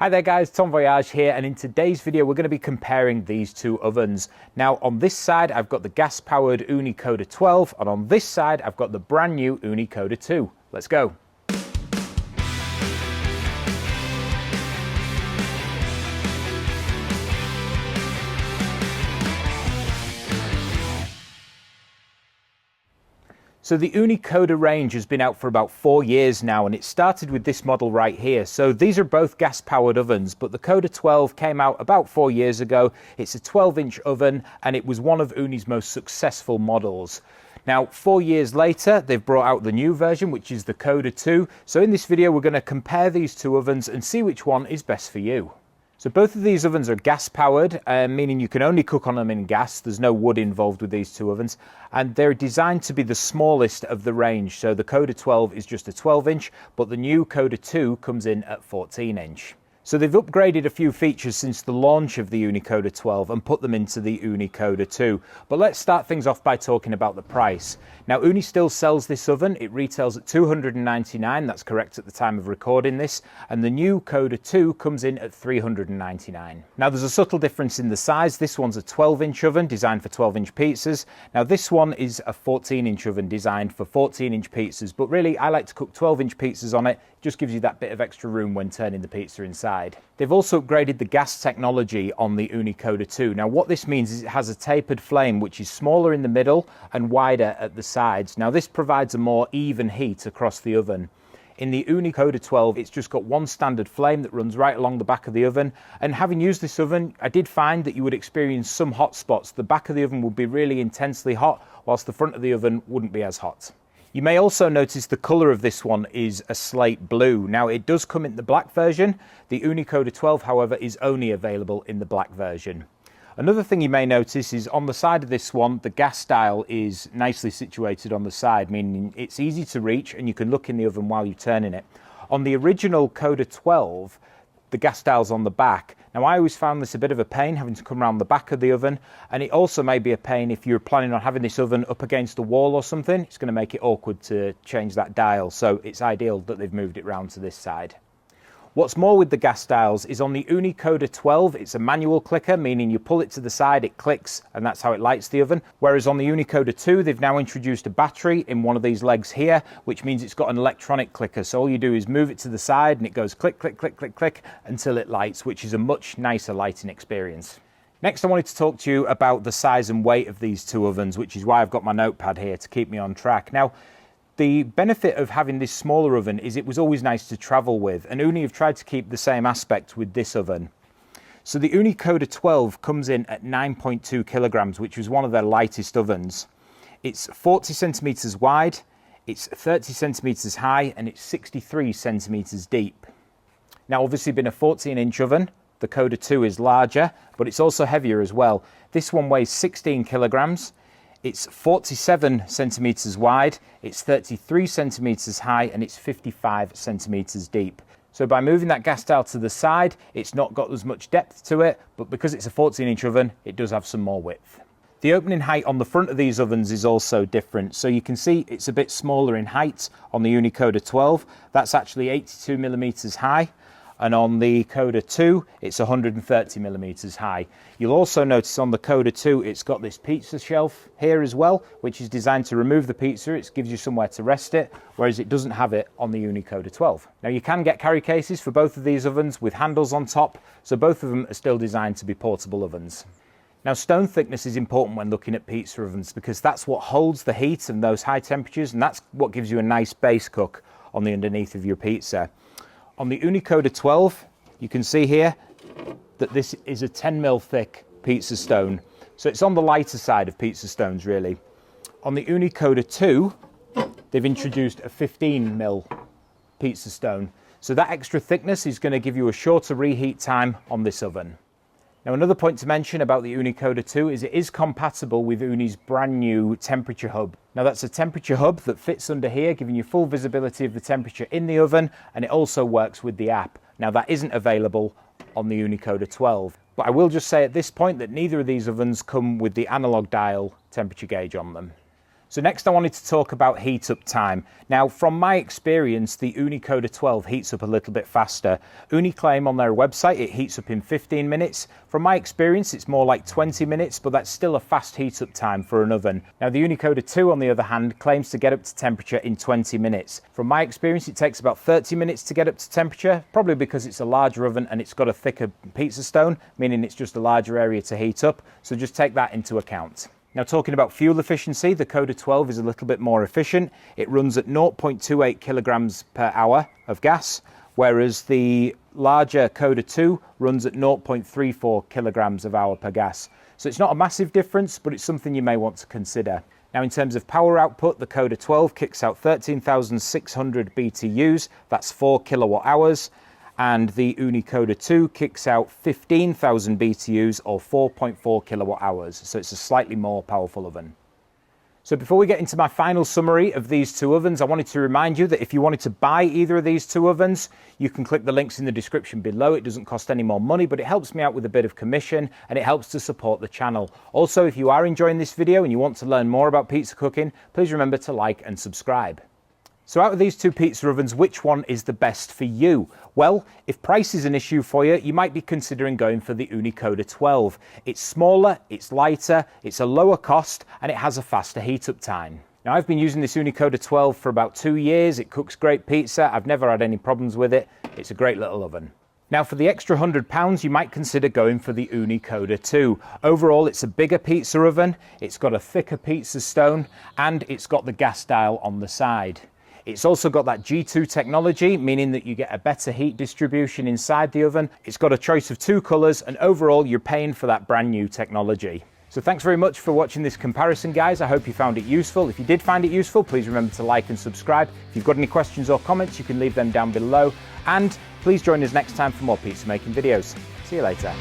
Hi there guys, Tom Voyage here, and in today's video we're going to be comparing these two ovens. Now on this side I've got the gas powered Ooni Koda 12 and on this side I've got the brand new Ooni Koda 2. Let's go. So the Ooni Koda range has been out for about 4 years now, and it started with this model right here. So these are both gas powered ovens, but the Koda 12 came out about 4 years ago. It's a 12-inch oven and it was one of Ooni's most successful models. Now 4 years later they've brought out the new version, which is the Koda 2. So in this video we're going to compare these two ovens and see which one is best for you. So both of these ovens are gas powered, meaning you can only cook on them in gas. There's no wood involved with these two ovens, and they're designed to be the smallest of the range. So the Koda 12 is just a 12-inch, but the new Koda 2 comes in at 14-inch. So they've upgraded a few features since the launch of the Ooni Koda 12 and put them into the Ooni Koda 2. But let's start things off by talking about the price. Now Ooni still sells this oven. It retails at $299, that's correct at the time of recording this, and the new Koda 2 comes in at $399. Now there's a subtle difference in the size. This one's a 12-inch oven designed for 12-inch pizzas. Now this one is a 14-inch oven designed for 14-inch pizzas, but really I like to cook 12-inch pizzas on it. It just gives you that bit of extra room when turning the pizza inside. They've also upgraded the gas technology on the Ooni Koda 2. Now what this means is it has a tapered flame which is smaller in the middle and wider at the sides. Now this provides a more even heat across the oven. In the Ooni Koda 12 it's just got one standard flame that runs right along the back of the oven, and having used this oven I did find that you would experience some hot spots. The back of the oven would be really intensely hot whilst the front of the oven wouldn't be as hot. You may also notice the colour of this one is a slate blue. Now it does come in the black version. The Ooni Koda 12 however is only available in the black version. Another thing you may notice is on the side of this one the gas dial is nicely situated on the side, meaning it's easy to reach and you can look in the oven while you're turning it. On the original Koda 12 the gas dial's on the back. Now I always found this a bit of a pain having to come around the back of the oven, and it also may be a pain if you're planning on having this oven up against a wall or something. It's going to make it awkward to change that dial, so it's ideal that they've moved it round to this side. What's more with the gas dials is on the Ooni Koda 12 it's a manual clicker, meaning you pull it to the side, it clicks, and that's how it lights the oven. Whereas on the Ooni Koda 2 they've now introduced a battery in one of these legs here, which means it's got an electronic clicker. So all you do is move it to the side and it goes click, click, click, click, click until it lights, which is a much nicer lighting experience. Next I wanted to talk to you about the size and weight of these two ovens, which is why I've got my notepad here to keep me on track. Now the benefit of having this smaller oven is it was always nice to travel with, and Ooni have tried to keep the same aspect with this oven. So the Ooni Koda 12 comes in at 9.2 kilograms, which was one of their lightest ovens. It's 40 centimeters wide, it's 30 centimeters high, and it's 63 centimeters deep. Now obviously being a 14-inch oven, the Koda 2 is larger, but it's also heavier as well. This one weighs 16 kilograms. It's 47 centimeters wide, it's 33 centimeters high, and it's 55 centimeters deep. So by moving that gas dial to the side, it's not got as much depth to it, but because it's a 14-inch oven, it does have some more width. The opening height on the front of these ovens is also different. So you can see it's a bit smaller in height on the Ooni Koda 12. That's actually 82 millimeters high. And on the Koda 2, it's 130 millimeters high. You'll also notice on the Koda 2, it's got this pizza shelf here as well, which is designed to remove the pizza. It gives you somewhere to rest it, whereas it doesn't have it on the Ooni Koda 12. Now you can get carry cases for both of these ovens with handles on top, so both of them are still designed to be portable ovens. Now stone thickness is important when looking at pizza ovens because that's what holds the heat and those high temperatures, and that's what gives you a nice base cook on the underneath of your pizza. On the Ooni Koda 12, you can see here that this is a 10mm thick pizza stone. So it's on the lighter side of pizza stones really. On the Ooni Koda 2, they've introduced a 15mm pizza stone. So that extra thickness is going to give you a shorter reheat time on this oven. Now another point to mention about the Ooni Koda 2 is it is compatible with Ooni's brand new temperature hub. Now that's a temperature hub that fits under here, giving you full visibility of the temperature in the oven, and it also works with the app. Now that isn't available on the Ooni Koda 12. But I will just say at this point that neither of these ovens come with the analog dial temperature gauge on them. So next I wanted to talk about heat up time. Now from my experience, the Ooni Koda 12 heats up a little bit faster. Ooni claim on their website it heats up in 15 minutes. From my experience it's more like 20 minutes, but that's still a fast heat up time for an oven. Now the Ooni Koda 2 on the other hand claims to get up to temperature in 20 minutes. From my experience it takes about 30 minutes to get up to temperature, probably because it's a larger oven and it's got a thicker pizza stone, meaning it's just a larger area to heat up, so just take that into account. Now talking about fuel efficiency, the Koda 12 is a little bit more efficient. It runs at 0.28 kilograms per hour of gas, whereas the larger Koda 2 runs at 0.34 kilograms of hour per gas. So it's not a massive difference, but it's something you may want to consider. Now in terms of power output, the Koda 12 kicks out 13,600 BTUs, that's 4 kilowatt hours. And the Ooni Koda 2 kicks out 15,000 BTUs or 4.4 kilowatt hours. So it's a slightly more powerful oven. So before we get into my final summary of these two ovens, I wanted to remind you that if you wanted to buy either of these two ovens, you can click the links in the description below. It doesn't cost any more money, but it helps me out with a bit of commission and it helps to support the channel. Also, if you are enjoying this video and you want to learn more about pizza cooking, please remember to like and subscribe. So out of these two pizza ovens, which one is the best for you? Well, if price is an issue for you, you might be considering going for the Ooni Koda 12. It's smaller, it's lighter, it's a lower cost, and it has a faster heat up time. Now I've been using this Ooni Koda 12 for about 2 years. It cooks great pizza. I've never had any problems with it. It's a great little oven. Now for the extra £100, you might consider going for the Ooni Koda 2. Overall, it's a bigger pizza oven, it's got a thicker pizza stone, and it's got the gas dial on the side. It's also got that G2 technology, meaning that you get a better heat distribution inside the oven. It's got a choice of 2 colours, and overall you're paying for that brand new technology. So thanks very much for watching this comparison, guys. I hope you found it useful. If you did find it useful, please remember to like and subscribe. If you've got any questions or comments, you can leave them down below. And please join us next time for more pizza making videos. See you later.